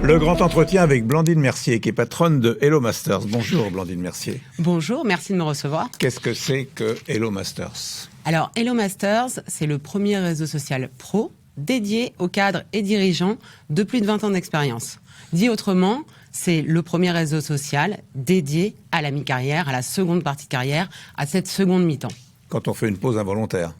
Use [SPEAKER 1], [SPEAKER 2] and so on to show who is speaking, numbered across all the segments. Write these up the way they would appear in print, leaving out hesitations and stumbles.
[SPEAKER 1] Le grand entretien avec Blandine Mercier, qui est patronne de Hello Masters. Bonjour Blandine Mercier.
[SPEAKER 2] Bonjour, merci de me recevoir.
[SPEAKER 1] Qu'est-ce que c'est que Hello Masters ?
[SPEAKER 2] Alors, Hello Masters, c'est le premier réseau social pro dédié aux cadres et dirigeants de plus de 20 ans d'expérience. Dit autrement, c'est le premier réseau social dédié à la mi-carrière, à la seconde partie de carrière, à cette seconde mi-temps.
[SPEAKER 1] Quand on fait une pause involontaire.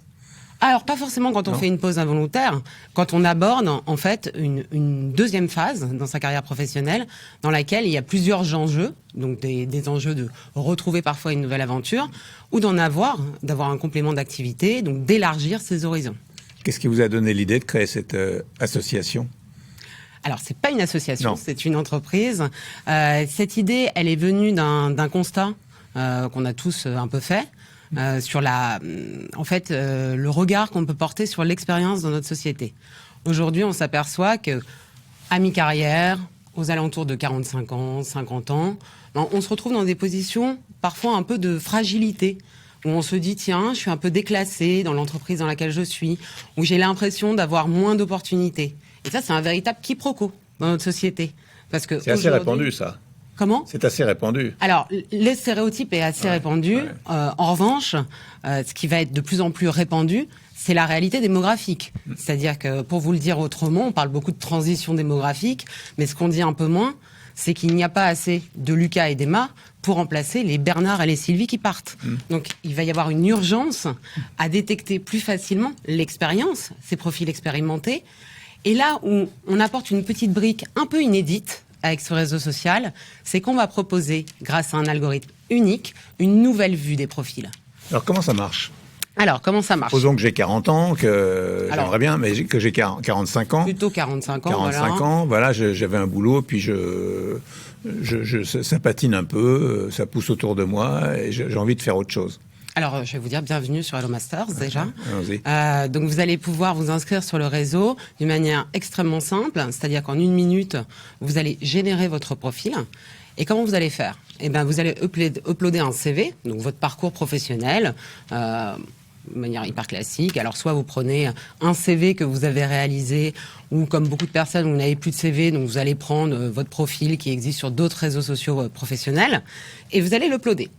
[SPEAKER 2] Alors, pas forcément quand on fait une pause involontaire, quand on aborde en fait une deuxième phase dans sa carrière professionnelle dans laquelle il y a plusieurs enjeux, donc des enjeux de retrouver parfois une nouvelle aventure ou d'avoir un complément d'activité, donc d'élargir ses horizons.
[SPEAKER 1] Qu'est-ce qui vous a donné l'idée de créer cette association ?
[SPEAKER 2] Alors, c'est pas une association,
[SPEAKER 1] Non.
[SPEAKER 2] c'est une entreprise. Cette idée, elle est venue d'un constat qu'on a tous un peu fait. Sur le regard qu'on peut porter sur l'expérience dans notre société. Aujourd'hui, on s'aperçoit que, à mi-carrière, aux alentours de 45 ans, 50 ans, on se retrouve dans des positions parfois un peu de fragilité, où on se dit, tiens, je suis un peu déclassé dans l'entreprise dans laquelle je suis, où j'ai l'impression d'avoir moins d'opportunités. Et ça, c'est un véritable quiproquo dans notre société. Parce que
[SPEAKER 1] C'est assez répandu, ça.
[SPEAKER 2] Comment ?
[SPEAKER 1] C'est assez répandu.
[SPEAKER 2] Alors, le stéréotype est assez répandu.
[SPEAKER 1] Ouais.
[SPEAKER 2] En revanche, ce qui va être de plus en plus répandu, c'est la réalité démographique. C'est-à-dire que, pour vous le dire autrement, on parle beaucoup de transition démographique, mais ce qu'on dit un peu moins, c'est qu'il n'y a pas assez de Lucas et d'Emma pour remplacer les Bernard et les Sylvie qui partent. Donc, il va y avoir une urgence à détecter plus facilement l'expérience, ces profils expérimentés. Et là où on apporte une petite brique un peu inédite, avec ce réseau social, c'est qu'on va proposer, grâce à un algorithme unique, une nouvelle vue des profils.
[SPEAKER 1] Alors, comment ça marche ?
[SPEAKER 2] Alors, comment ça marche ?
[SPEAKER 1] Supposons que j'ai 40 ans, que j'aimerais bien, mais que j'ai 45 ans.
[SPEAKER 2] Plutôt 45 ans,
[SPEAKER 1] 45 ans, voilà, j'avais un boulot, puis ça patine un peu, ça pousse autour de moi, et j'ai envie de faire autre chose.
[SPEAKER 2] Alors, je vais vous dire bienvenue sur Hello Masters, déjà.
[SPEAKER 1] Allons-y.
[SPEAKER 2] Donc, vous allez pouvoir vous inscrire sur le réseau d'une manière extrêmement simple, c'est-à-dire qu'en 1 minute, vous allez générer votre profil. Et comment vous allez faire ? Eh bien, vous allez uploader un CV, donc votre parcours professionnel, de manière hyper classique. Alors, soit vous prenez un CV que vous avez réalisé, ou comme beaucoup de personnes, vous n'avez plus de CV, donc vous allez prendre votre profil qui existe sur d'autres réseaux sociaux professionnels, et vous allez l'uploader.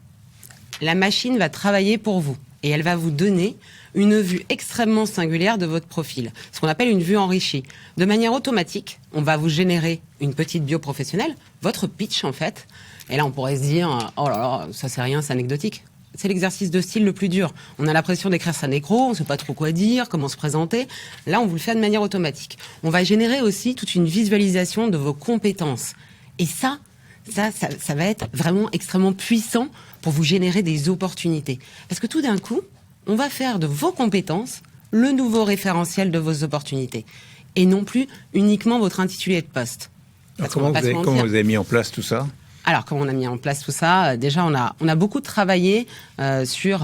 [SPEAKER 2] La machine va travailler pour vous et elle va vous donner une vue extrêmement singulière de votre profil, ce qu'on appelle une vue enrichie. De manière automatique, on va vous générer une petite bio professionnelle, votre pitch en fait. Et là, on pourrait se dire, oh là là, ça c'est rien, c'est anecdotique. C'est l'exercice de style le plus dur. On a l'impression d'écrire sa nécro, on ne sait pas trop quoi dire, comment se présenter. Là, on vous le fait de manière automatique. On va générer aussi toute une visualisation de vos compétences. Et ça va être vraiment extrêmement puissant pour vous générer des opportunités. Parce que tout d'un coup, on va faire de vos compétences le nouveau référentiel de vos opportunités. Et non plus uniquement votre intitulé de poste.
[SPEAKER 1] Alors, comment vous avez mis en place tout ça ?
[SPEAKER 2] Alors, comment on a mis en place tout ça ? Déjà, on a beaucoup travaillé sur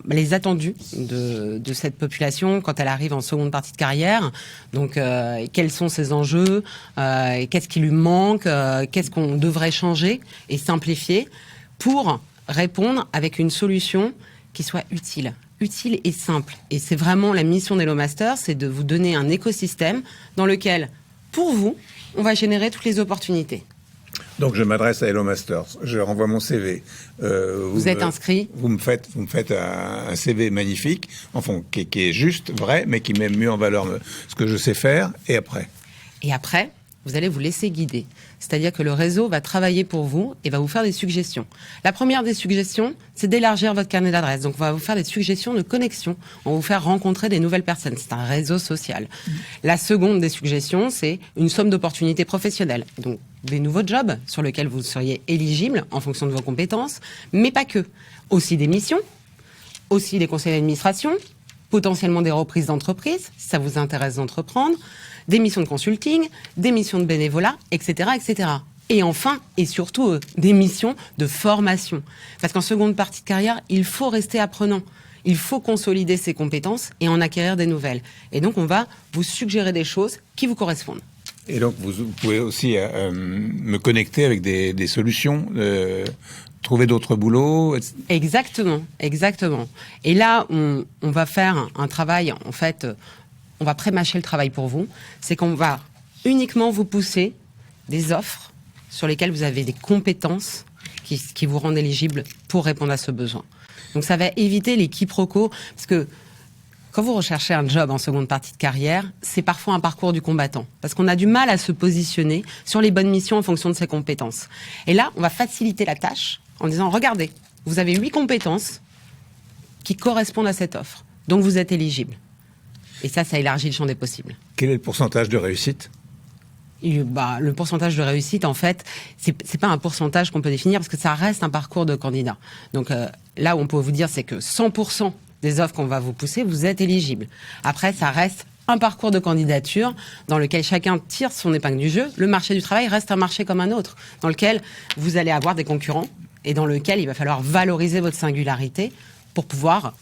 [SPEAKER 2] les attendus de cette population quand elle arrive en seconde partie de carrière. Donc, quels sont ses enjeux ? Qu'est-ce qui lui manque ? Qu'est-ce qu'on devrait changer et simplifier pour répondre avec une solution qui soit utile et simple. Et c'est vraiment la mission d'Hello Masters, c'est de vous donner un écosystème dans lequel, pour vous, on va générer toutes les opportunités.
[SPEAKER 1] Donc je m'adresse à Hello Masters, je renvoie mon CV.
[SPEAKER 2] Vous êtes inscrit.
[SPEAKER 1] Vous me faites un CV magnifique, enfin qui est juste, vrai, mais qui met mieux en valeur ce que je sais faire. Et après,
[SPEAKER 2] vous allez vous laisser guider. C'est-à-dire que le réseau va travailler pour vous et va vous faire des suggestions. La première des suggestions, c'est d'élargir votre carnet d'adresses. Donc, on va vous faire des suggestions de connexion. On va vous faire rencontrer des nouvelles personnes. C'est un réseau social. La seconde des suggestions, c'est une somme d'opportunités professionnelles. Donc, des nouveaux jobs sur lesquels vous seriez éligible en fonction de vos compétences, mais pas que. Aussi des missions, aussi des conseils d'administration, potentiellement des reprises d'entreprise, si ça vous intéresse d'entreprendre, des missions de consulting, des missions de bénévolat, etc., etc. Et enfin, et surtout, des missions de formation. Parce qu'en seconde partie de carrière, il faut rester apprenant. Il faut consolider ses compétences et en acquérir des nouvelles. Et donc, on va vous suggérer des choses qui vous correspondent.
[SPEAKER 1] Et donc, vous pouvez aussi me connecter avec des solutions, trouver d'autres boulots.
[SPEAKER 2] Exactement. Et là, on va faire un travail, en fait, on va pré-mâcher le travail pour vous. C'est qu'on va uniquement vous pousser des offres sur lesquelles vous avez des compétences qui vous rendent éligible pour répondre à ce besoin. Donc ça va éviter les quiproquos, parce que quand vous recherchez un job en seconde partie de carrière, c'est parfois un parcours du combattant, parce qu'on a du mal à se positionner sur les bonnes missions en fonction de ses compétences. Et là, on va faciliter la tâche en disant, regardez, vous avez 8 compétences qui correspondent à cette offre, donc vous êtes éligible. Et ça élargit le champ des possibles.
[SPEAKER 1] Quel est le pourcentage de réussite ?
[SPEAKER 2] Le pourcentage de réussite, en fait, c'est pas un pourcentage qu'on peut définir parce que ça reste un parcours de candidat. Donc là où on peut vous dire, c'est que 100% des offres qu'on va vous pousser, vous êtes éligible. Après, ça reste un parcours de candidature dans lequel chacun tire son épingle du jeu. Le marché du travail reste un marché comme un autre, dans lequel vous allez avoir des concurrents et dans lequel il va falloir valoriser votre singularité pour pouvoir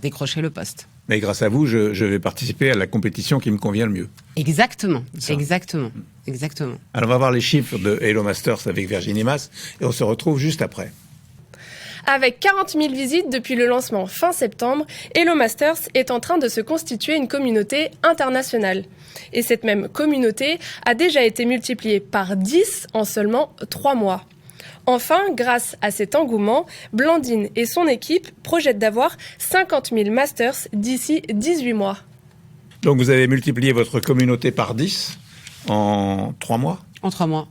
[SPEAKER 2] décrocher le poste.
[SPEAKER 1] Mais grâce à vous, je vais participer à la compétition qui me convient le mieux.
[SPEAKER 2] Exactement.
[SPEAKER 1] Alors on va voir les chiffres de Hello Masters avec Virginie Mas et on se retrouve juste après.
[SPEAKER 3] Avec 40 000 visites depuis le lancement fin septembre, Hello Masters est en train de se constituer une communauté internationale. Et cette même communauté a déjà été multipliée par 10 en seulement 3 mois. Enfin, grâce à cet engouement, Blandine et son équipe projettent d'avoir 50 000 masters d'ici 18 mois.
[SPEAKER 2] Donc vous avez multiplié votre communauté par 10 en 3 mois ? En 3 mois.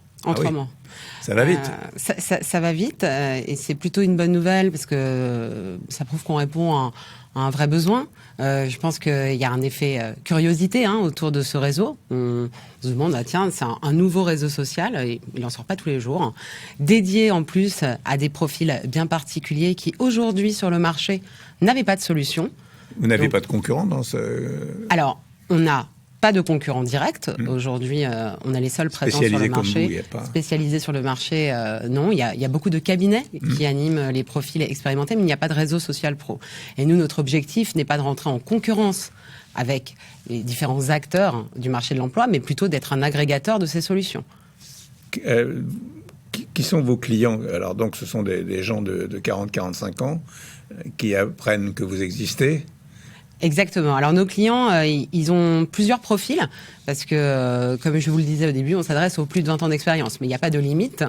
[SPEAKER 1] Ça va vite.
[SPEAKER 2] Ça va vite et c'est plutôt une bonne nouvelle parce que ça prouve qu'on répond à un vrai besoin. Je pense qu'il y a un effet curiosité autour de ce réseau. On se demande, c'est un nouveau réseau social, et il n'en sort pas tous les jours, dédié en plus à des profils bien particuliers qui aujourd'hui sur le marché n'avaient pas de solution.
[SPEAKER 1] Vous n'avez pas de concurrents dans ce...
[SPEAKER 2] Alors, on n'a pas de concurrents directs. Aujourd'hui, on a les seuls présents sur le marché. Spécialisés sur le marché, non. Il y a beaucoup de cabinets qui animent les profils expérimentés, mais il n'y a pas de réseau social pro. Et nous, notre objectif n'est pas de rentrer en concurrence avec les différents acteurs du marché de l'emploi, mais plutôt d'être un agrégateur de ces solutions.
[SPEAKER 1] Qui sont vos clients ? Alors, donc, ce sont des gens de 40-45 ans qui apprennent que vous existez.
[SPEAKER 2] Exactement. Alors nos clients, ils ont plusieurs profils parce que, comme je vous le disais au début, on s'adresse aux plus de 20 ans d'expérience, mais il n'y a pas de limite.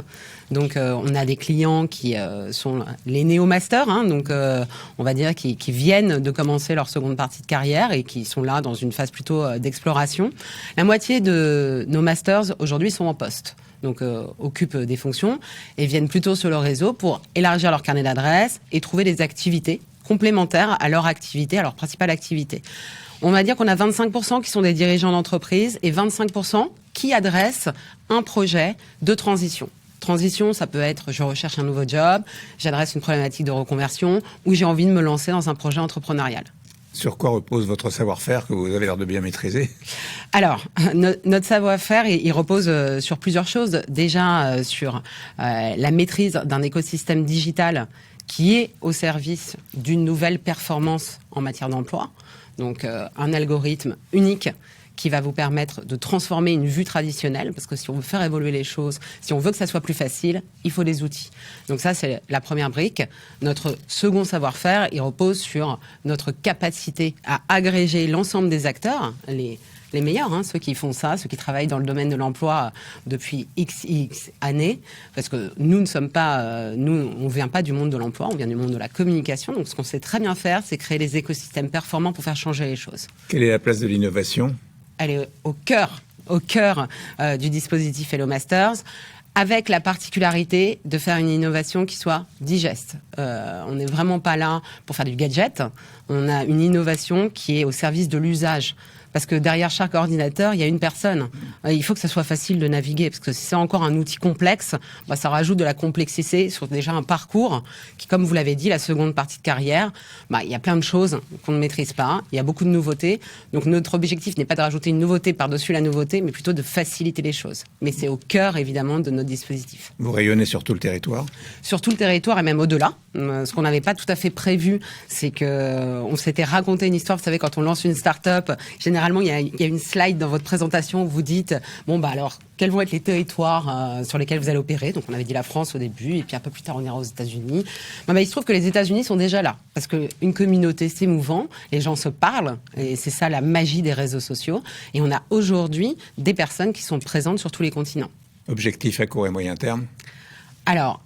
[SPEAKER 2] Donc on a des clients qui sont les néo-masters, donc on va dire qui viennent de commencer leur seconde partie de carrière et qui sont là dans une phase plutôt d'exploration. La moitié de nos masters aujourd'hui sont en poste. Donc occupent des fonctions et viennent plutôt sur le réseau pour élargir leur carnet d'adresses et trouver des activités complémentaires à leur activité, à leur principale activité. On va dire qu'on a 25% qui sont des dirigeants d'entreprise et 25% qui adressent un projet de transition. Transition, ça peut être je recherche un nouveau job, j'adresse une problématique de reconversion ou j'ai envie de me lancer dans un projet entrepreneurial.
[SPEAKER 1] Sur quoi repose votre savoir-faire que vous avez l'air de bien maîtriser ?
[SPEAKER 2] Alors, notre savoir-faire, il repose sur plusieurs choses. Déjà, sur la maîtrise d'un écosystème digital qui est au service d'une nouvelle performance en matière d'emploi. Donc, un algorithme unique qui va vous permettre de transformer une vue traditionnelle, parce que si on veut faire évoluer les choses, si on veut que ça soit plus facile, il faut des outils. Donc ça, c'est la première brique. Notre second savoir-faire, il repose sur notre capacité à agréger l'ensemble des acteurs, les meilleurs, ceux qui font ça, ceux qui travaillent dans le domaine de l'emploi depuis X années, parce que nous ne sommes pas, on vient pas du monde de l'emploi, on vient du monde de la communication. Donc ce qu'on sait très bien faire, c'est créer des écosystèmes performants pour faire changer les choses.
[SPEAKER 1] Quelle est la place de l'innovation ?
[SPEAKER 2] Elle est au cœur du dispositif Hello Masters, avec la particularité de faire une innovation qui soit digeste. On n'est vraiment pas là pour faire du gadget, on a une innovation qui est au service de l'usage. Parce que derrière chaque ordinateur, il y a une personne. Il faut que ça soit facile de naviguer, parce que si c'est encore un outil complexe, ça rajoute de la complexité sur déjà un parcours qui, comme vous l'avez dit, la seconde partie de carrière, il y a plein de choses qu'on ne maîtrise pas, il y a beaucoup de nouveautés. Donc notre objectif n'est pas de rajouter une nouveauté par-dessus la nouveauté, mais plutôt de faciliter les choses. Mais c'est au cœur, évidemment, de notre dispositif.
[SPEAKER 1] Vous rayonnez sur tout le territoire ?
[SPEAKER 2] Sur tout le territoire et même au-delà. Ce qu'on n'avait pas tout à fait prévu, c'est qu'on s'était raconté une histoire. Vous savez, quand on lance une start-up, généralement, il y a une slide dans votre présentation où vous dites, alors, quels vont être les territoires sur lesquels vous allez opérer ? Donc, on avait dit la France au début, et puis un peu plus tard, on ira aux États-Unis. Il se trouve que les États-Unis sont déjà là, parce qu'une communauté, c'est mouvant, les gens se parlent, et c'est ça la magie des réseaux sociaux. Et on a aujourd'hui des personnes qui sont présentes sur tous les continents.
[SPEAKER 1] Objectif à court et moyen terme?
[SPEAKER 2] Alors,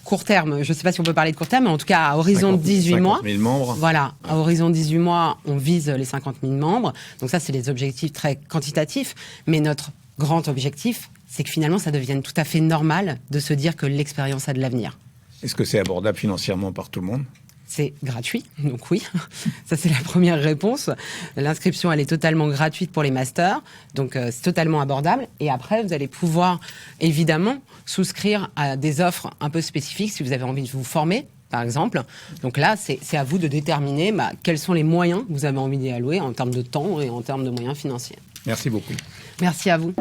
[SPEAKER 2] court terme, je ne sais pas si on peut parler de court terme, mais en tout cas, à horizon de 18 mois.
[SPEAKER 1] 50 000 membres.
[SPEAKER 2] Voilà, à horizon de 18 mois, on vise les 50 000 membres. Donc ça, c'est des objectifs très quantitatifs. Mais notre grand objectif, c'est que finalement, ça devienne tout à fait normal de se dire que l'expérience a de l'avenir.
[SPEAKER 1] Est-ce que c'est abordable financièrement par tout le monde?
[SPEAKER 2] C'est gratuit, donc oui, ça c'est la première réponse. L'inscription, elle est totalement gratuite pour les masters, donc c'est totalement abordable. Et après, vous allez pouvoir évidemment souscrire à des offres un peu spécifiques si vous avez envie de vous former, par exemple. Donc là, c'est à vous de déterminer quels sont les moyens que vous avez envie d'y allouer en termes de temps et en termes de moyens financiers.
[SPEAKER 1] Merci beaucoup.
[SPEAKER 2] Merci à vous.